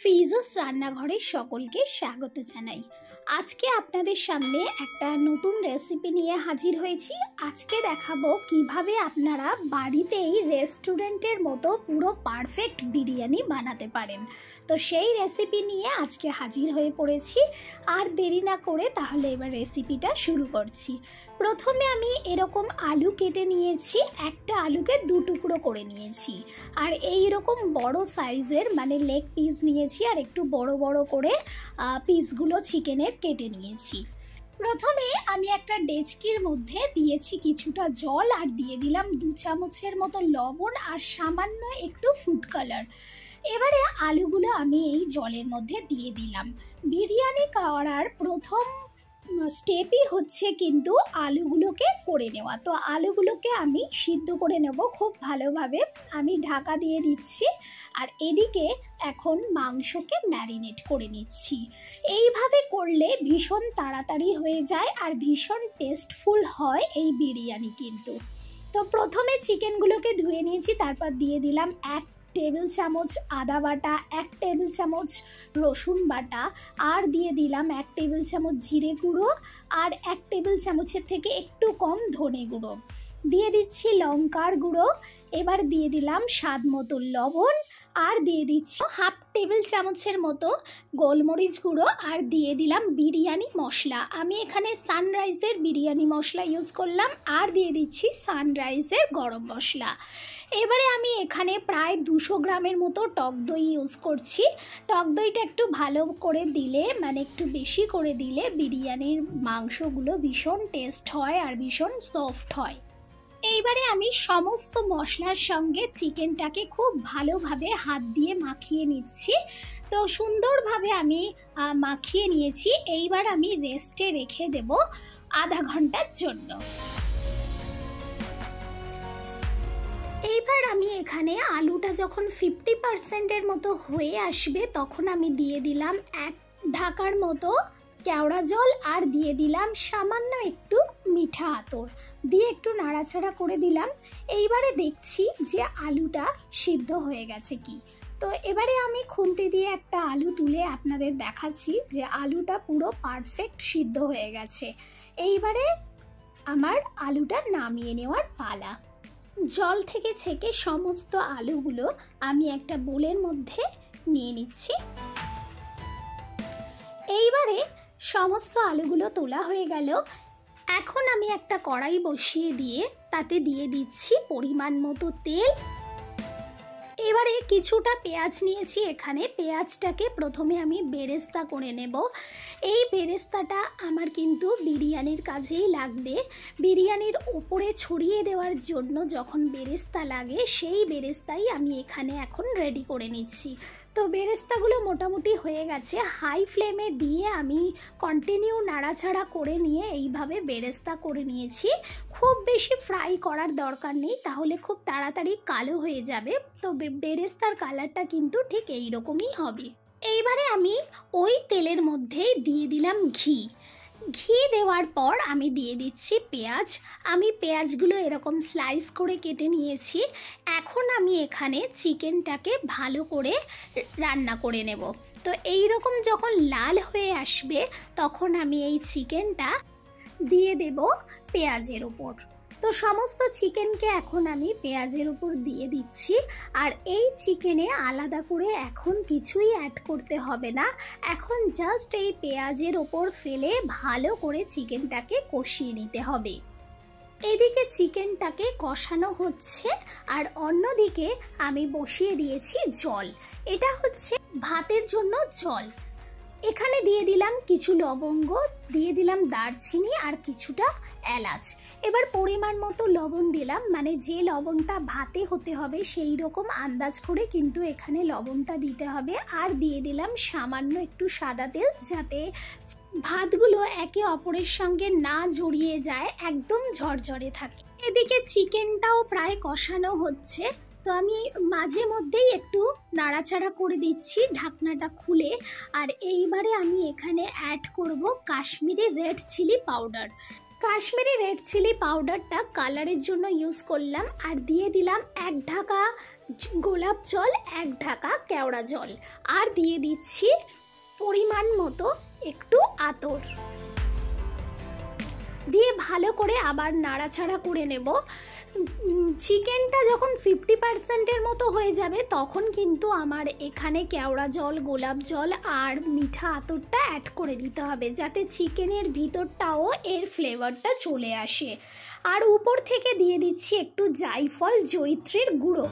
ফিজোস রান্নাঘরের সকলকে স্বাগত জানাই। আজকে আপনাদের সামনে একটা নতুন রেসিপি নিয়ে হাজির হয়েছি। আজকে দেখাবো কিভাবে আপনারা বাড়িতেই রেস্টুরেন্টের মতো পুরো পারফেক্ট বিরিয়ানি বানাতে পারেন। তো সেই রেসিপি নিয়ে আজকে হাজির হয়ে পড়েছি। আর দেরি না করে তাহলে এবার রেসিপিটা শুরু করছি। প্রথমে আমি এরকম আলু কেটে নিয়েছি, একটা আলুকে দু টুকরো করে নিয়েছি। আর এই রকম বড় সাইজের মানে লেগ পিস নিয়েছি, আর একটু বড় বড় করে পিসগুলো চিকেনের কেটে নিয়েছি। প্রথমে আমি একটা ডেচকির মধ্যে দিয়েছি কিছুটা জল, আর দিয়ে দিলাম 2 চামচের মতো লবণ আর সামান্য একটু ফুড কালার। এবারে আলুগুলো আমি এই জলের মধ্যে দিয়ে দিলাম। বিরিয়ানি করার প্রথম স্টেপই হচ্ছে কিন্তু আলুগুলোকে করে নেওয়া। তো আলুগুলোকে আমি সিদ্ধ করে নেব খুব ভালোভাবে। আমি ঢাকা দিয়ে দিচ্ছি, আর এদিকে এখন মাংসকে ম্যারিনেট করে নিচ্ছি। এইভাবে করলে ভীষণ তাড়াতাড়ি হয়ে যায় আর ভীষণ টেস্টফুল হয় এই বিরিয়ানি কিন্তু। তো প্রথমে চিকেনগুলোকে ধুয়ে নিয়েছি, তারপর দিয়ে দিলাম 1 টেবিল চামচ আদা বাটা, 1 টেবিল চামচ রসুন বাটা, আর দিয়ে দিলাম 1 টেবিল চামচ জিরে গুঁড়ো, আর 1 টেবিল চামচের থেকে একটু কম ধনে গুঁড়ো। দিয়ে দিচ্ছি লঙ্কার গুঁড়ো। এবার দিয়ে দিলাম স্বাদ মতো লবণ, আর দিয়ে দিচ্ছি 1/2 টেবিল চামচের মতো গোলমরিচ গুঁড়ো, আর দিয়ে দিলাম বিরিয়ানি মশলা। আমি এখানে সানরাইজের বিরিয়ানি মশলা ইউজ করলাম, আর দিয়ে দিচ্ছি সানরাইজের গরম মশলা। এবারে আমি এখানে প্রায় 200 গ্রামের মতো টক দই ইউজ করছি। টক দইটা একটু ভালো করে দিলে, মানে একটু বেশি করে দিলে বিরিয়ানির মাংসগুলো ভীষণ টেস্ট হয় আর ভীষণ সফট হয়। এইবারে আমি সমস্ত মশলার সঙ্গে চিকেনটাকে খুব ভালোভাবে হাত দিয়ে মাখিয়ে নিচ্ছি। তো সুন্দরভাবে আমি মাখিয়ে নিয়েছি। এইবার আমি রেস্টে রেখে দেব আধা ঘন্টার জন্য। এইবার আমি এখানে আলুটা যখন 50%-এর মতো হয়ে আসবে তখন আমি দিয়ে দিলাম 1 ঢাকার মতো কেওড়া জল, আর দিয়ে দিলাম সামান্য একটু মিঠা আতর দিয়ে একটু নাড়াচাড়া করে দিলাম। এইবারে দেখছি যে আলুটা সিদ্ধ হয়ে গেছে কি। তো এবারে আমি খুন্তি দিয়ে একটা আলু তুলে আপনাদের দেখাচ্ছি যে আলুটা পুরো পারফেক্ট সিদ্ধ হয়ে গেছে। এইবারে আমার আলুটা নামিয়ে নেওয়ার পালা। জল থেকে ছেঁকে সমস্ত আলুগুলো আমি একটা বোলের মধ্যে নিয়ে নিচ্ছি। এইবারে সমস্ত আলুগুলো তোলা হয়ে গেল। এখন আমি একটা কড়াই বসিয়ে দিয়ে তাতে দিয়ে দিচ্ছি পরিমাণ মতো তেল। এবারে কিছুটা পেঁয়াজ নিয়েছি এখানে। পেঁয়াজটাকে প্রথমে আমি বেরেস্তা করে নেব। এই বেরেস্তাটা আমার কিন্তু বিরিয়ানির কাজেই লাগবে। বিরিয়ানির উপরে ছড়িয়ে দেওয়ার জন্য যখন বেরেস্তা লাগে সেই বেরেস্তাই আমি এখানে এখন রেডি করে নিচ্ছি। তো বেরেস্তাগুলো মোটামুটি হয়ে গেছে। হাই ফ্লেমে দিয়ে আমি কন্টিনিউ নাড়াচাড়া করে নিয়ে এইভাবে বেরেস্তা করে নিয়েছি। খুব বেশি ফ্রাই করার দরকার নেই, তাহলে খুব তাড়াতাড়ি কালো হয়ে যাবে। তো বেরেস্তার কালারটা কিন্তু ঠিক এইরকমই হবে। এইবারে আমি ওই তেলের মধ্যে দিয়ে দিলাম ঘি। ঘি দেওয়ার পর আমি দিয়ে দিচ্ছি পেঁয়াজ। আমি পেঁয়াজগুলো এরকম স্লাইস করে কেটে নিয়েছি। এখন আমি এখানে চিকেনটাকে ভালো করে রান্না করে নেব। তো এই রকম যখন লাল হয়ে আসবে তখন আমি এই চিকেনটা দিয়ে দেব পেঁয়াজের ওপর। তো সমস্ত চিকেনকে এখন আমি পেঁয়াজের উপর দিয়ে দিচ্ছি। আর এই চিকেনে আলাদা করে এখন কিছুই অ্যাড করতে হবে না। এখন জাস্ট এই পেঁয়াজের ওপর ফেলে ভালো করে চিকেনটাকে কষিয়ে নিতে হবে। এদিকে চিকেনটাকে কষানো হচ্ছে, আর অন্যদিকে আমি বসিয়ে দিয়েছি জল। এটা হচ্ছে ভাতের জন্য জল। এখানে দিয়ে দিলাম কিছু লবঙ্গ, দিয়ে দিলাম দারচিনি, আর কিছুটা এলাচ। এবার পরিমাণ মতো লবণ দিলাম, মানে যে লবণটা ভাতে হতে হবে সেই রকম আন্দাজ করে কিন্তু এখানে লবণটা দিতে হবে। আর দিয়ে দিলাম সামান্য একটু সাদা তেল, যাতে ভাতগুলো একে অপরের সঙ্গে না জড়িয়ে যায়, একদম ঝরঝরে থাকে। এদিকে চিকেনটাও প্রায় কষানো হচ্ছে। তো আমি মাঝে মধ্যেই একটু নাড়াচাড়া করে দিচ্ছি ঢাকনাটা খুলে। আর এইবারে আমি এখানে অ্যাড করব Kashmiri red chilli powder. Kashmiri red chilli পাউডারটা কালারের জন্য ইউজ করলাম, আর দিয়ে দিলাম 1 ঢাকা গোলাপ জল, 1 ঢাকা কেওড়া জল, আর দিয়ে দিচ্ছি পরিমাণ মতো একটু আতর দিয়ে ভালো করে আবার নাড়াচাড়া করে নেব। চিকেনটা যখন 50%-এর মতো হয়ে যাবে তখন কিন্তু আমার এখানে কেওড়া জল, গোলাপ জল আর মিঠা আতরটা অ্যাড করে দিতে হবে, যাতে চিকেনের ভিতরটাও এর ফ্লেভারটা চলে আসে। আর উপর থেকে দিয়ে দিচ্ছি একটু জায়ফল, জয়িত্রীর গুঁড়ো।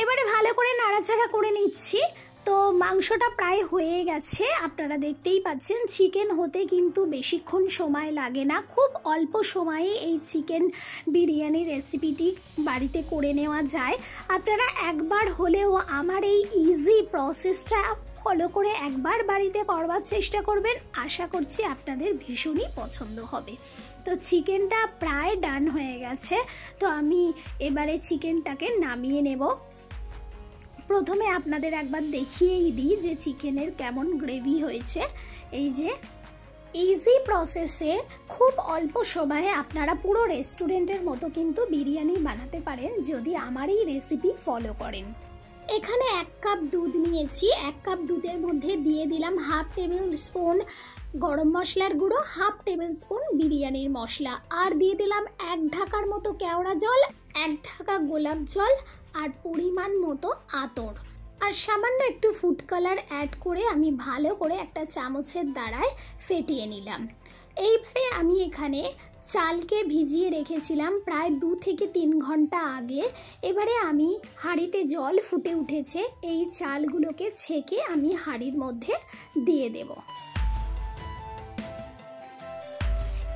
এবারে ভালো করে নাড়াচাড়া করে নিচ্ছি। তো মাংসটা প্রায় হয়ে গেছে, আপনারা দেখতেই পাচ্ছেন। চিকেন হতে কিন্তু বেশিক্ষণ সময় লাগে না, খুব অল্প সময়ে এই চিকেন বিরিয়ানি রেসিপিটি বাড়িতে করে নেওয়া যায়। আপনারা একবার হলেও আমার এই ইজি প্রসেসটা ফলো করে একবার বাড়িতে করবার চেষ্টা করবেন, আশা করছি আপনাদের ভীষণই পছন্দ হবে। তো চিকেনটা প্রায় ডান হয়ে গেছে, তো আমি এবারে চিকেনটাকে নামিয়ে নেব। প্রথমে আপনাদের একবার দেখিয়েই দিই যে চিকেনের কেমন গ্রেভি হয়েছে। এই যে ইজি প্রসেসে খুব অল্প সময়ে আপনারা পুরো রেস্টুরেন্টের মতো কিন্তু বিরিয়ানি বানাতে পারেন যদি আমার এই রেসিপি ফলো করেন। এখানে 1 কাপ দুধ নিয়েছি, 1 কাপ দুধের মধ্যে দিয়ে দিলাম 1/2 টেবিল স্পুন গরম মশলার গুঁড়ো, 1/2 টেবিল স্পুন বিরিয়ানির মশলা, আর দিয়ে দিলাম 1 ঢাকার মতো কেওড়া জল, 1 ঢাকা গোলাপ জল, আর পরিমাণ মতো আতর, আর সামান্য একটু ফুড কালার অ্যাড করে আমি ভালো করে একটা চামচের দ্বারায় ফেটিয়ে নিলাম। এইবারে আমি এখানে চালকে ভিজিয়ে রেখেছিলাম প্রায় 2 থেকে 3 ঘন্টা আগে। এবারে আমি হাঁড়িতে জল ফুটে উঠেছে, এই চালগুলোকে ছেঁকে আমি হাঁড়ির মধ্যে দিয়ে দেব।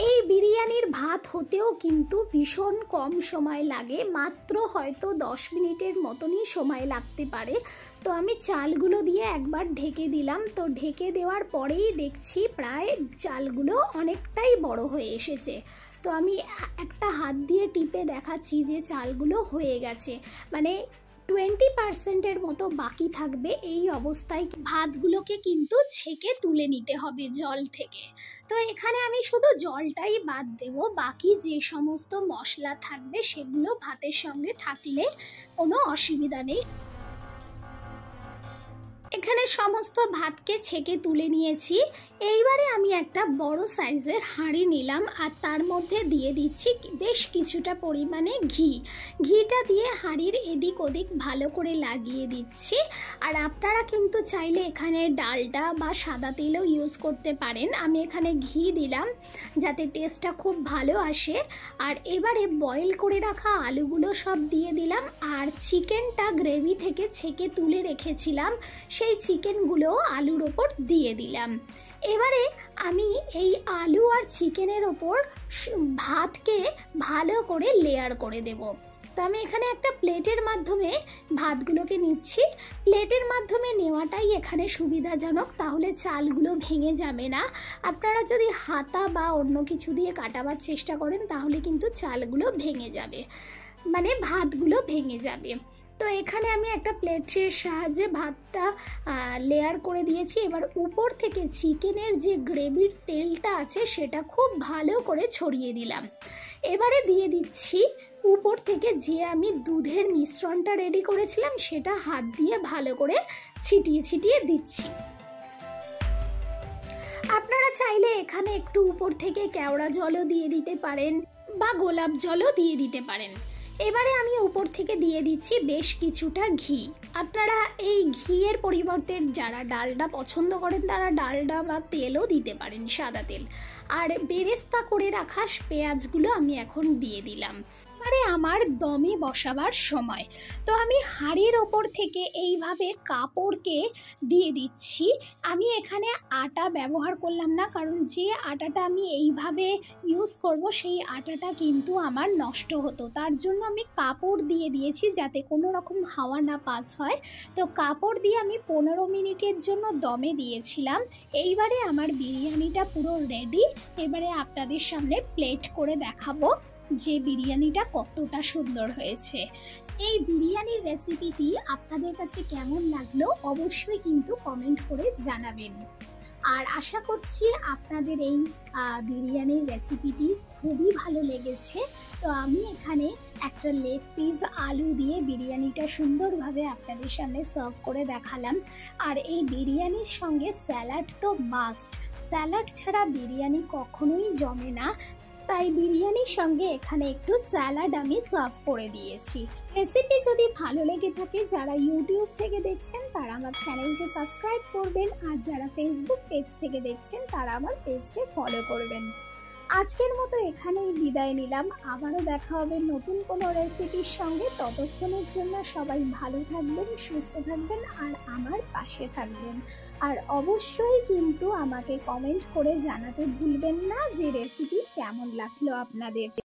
এই বিরিয়ানির ভাত হতেও কিন্তু ভীষণ কম সময় লাগে, মাত্র হয়তো 10 মিনিটের মতনই সময় লাগতে পারে। তো আমি চালগুলো দিয়ে একবার ঢেকে দিলাম, তো ঢেকে দেওয়ার পরেই দেখছি প্রায় চালগুলো অনেকটাই বড় হয়ে এসেছে। তো আমি একটা হাত দিয়ে টিপে দেখাচ্ছি যে চালগুলো হয়ে গেছে, মানে 20%-এর মতো বাকি থাকবে। এই অবস্থায় ভাতগুলোকে কিন্তু ছেঁকে তুলে নিতে হবে জল থেকে। তো এখানে আমি শুধু জলটাই বাদ দেব, বাকি যে সমস্ত মশলা থাকবে সেগুলো ভাতের সঙ্গে থাকলে কোনো অসুবিধা নেই। এখানে সমস্ত ভাতকে ছেঁকে তুলে নিয়েছি। এইবারে আমি একটা বড় সাইজের হাঁড়ি নিলাম, আর তার মধ্যে দিয়ে দিচ্ছি বেশ কিছুটা পরিমাণে ঘিটা দিয়ে হাঁড়ির এদিক ওদিক ভালো করে লাগিয়ে দিচ্ছি। আর আপনারা কিন্তু চাইলে এখানে ডালডা বা সাদা তেলও ইউজ করতে পারেন, আমি এখানে ঘি দিলাম যাতে টেস্টটা খুব ভালো আসে। আর এবারে বয়েল করে রাখা আলুগুলো সব দিয়ে দিলাম, আর চিকেনটা গ্রেভি থেকে ছেঁকে তুলে রেখেছিলাম সেই চিকেনগুলো আলুর ওপর দিয়ে দিলাম। এবারে আমি এই আলু আর চিকেনের ওপর ভাতকে ভালো করে লেয়ার করে দেব। তো আমি এখানে একটা প্লেটের মাধ্যমে ভাতগুলোকে নিচ্ছি। প্লেটের মাধ্যমে নেওয়াটাই এখানে সুবিধাজনক, তাহলে চালগুলো ভেঙে যাবে না। আপনারা যদি হাতা বা অন্য কিছু দিয়ে কাটাবার চেষ্টা করেন তাহলে কিন্তু চালগুলো ভেঙে যাবে, মানে ভাতগুলো ভেঙে যাবে। তো এখানে আমি একটা প্লেটের সাহায্যে ভাতটা লেয়ার করে দিয়েছি। এবার উপর থেকে চিকেনের যে গ্রেভির তেলটা আছে সেটা খুব ভালো করে ছড়িয়ে দিলাম। এবারে দিয়ে দিচ্ছি উপর থেকে যে আমি দুধের মিশ্রণটা রেডি করেছিলাম সেটা হাত দিয়ে ভালো করে ছিটিয়ে ছিটিয়ে দিচ্ছি। আপনারা চাইলে এখানে একটু উপর থেকে কেওড়া জলও দিয়ে দিতে পারেন বা গোলাপ জলও দিয়ে দিতে পারেন। এবারে আমি উপর থেকে দিয়ে দিচ্ছি বেশ কিছুটা ঘি। আপনারা এই ঘিয়ের পরিবর্তে যারা ডালডা পছন্দ করেন তারা ডালডা বা তেলও দিতে পারেন, সাদা তেল। আর বেরেস্তা করে রাখা পেঁয়াজগুলো আমি এখন দিয়ে দিলাম। এবারে আমার দমে বসাবার সময়। তো আমি হাঁড়ির ওপর থেকে এইভাবে কাপড়কে দিয়ে দিচ্ছি। আমি এখানে আটা ব্যবহার করলাম না, কারণ যে আটাটা আমি এইভাবে ইউজ করব সেই আটাটা কিন্তু আমার নষ্ট হতো, তার জন্য আমি কাপড় দিয়ে দিয়েছি যাতে কোনো রকম হাওয়া না পাস হয়। তো কাপড় দিয়ে আমি 15 মিনিটের জন্য দমে দিয়েছিলাম। এইবারে আমার বিরিয়ানিটা পুরো রেডি। এবারে আপনাদের সামনে প্লেট করে দেখাবো যে বিরিয়ানিটা কতটা সুন্দর হয়েছে। এই বিরিয়ানির রেসিপিটি আপনাদের কাছে কেমন লাগলো অবশ্যই কিন্তু কমেন্ট করে জানাবেন। আর আশা করছি আপনাদের এই বিরিয়ানির রেসিপিটি খুবই ভালো লেগেছে। তো আমি এখানে একটা লেগ পিস আলু দিয়ে বিরিয়ানিটা সুন্দরভাবে আপনাদের সামনে সার্ভ করে দেখালাম। আর এই বিরিয়ানির সঙ্গে স্যালাড তো মাস্ট, স্যালাড ছাড়া বিরিয়ানি কখনোই জমে না, তাই বিরিয়ানির সঙ্গে এখানে একটু স্যালাড আমি সার্ভ করে দিয়েছি। রেসিপি যদি ভালো লেগে থাকে, যারা ইউটিউব থেকে দেখছেন তারা আমার চ্যানেলকে সাবস্ক্রাইব করবেন, আর যারা ফেসবুক পেজ থেকে দেখছেন তারা আমার পেজকে ফলো করবেন। আজকের মতো এখানেই বিদায় নিলাম, আবারও দেখা হবে নতুন কোনো রেসিপির সঙ্গে। ততক্ষণের জন্য সবাই ভালো থাকবেন, সুস্থ থাকবেন আর আমার পাশে থাকবেন। আর অবশ্যই কিন্তু আমাকে কমেন্ট করে জানাতে ভুলবেন না যে রেসিপি কেমন লাগলো আপনাদের।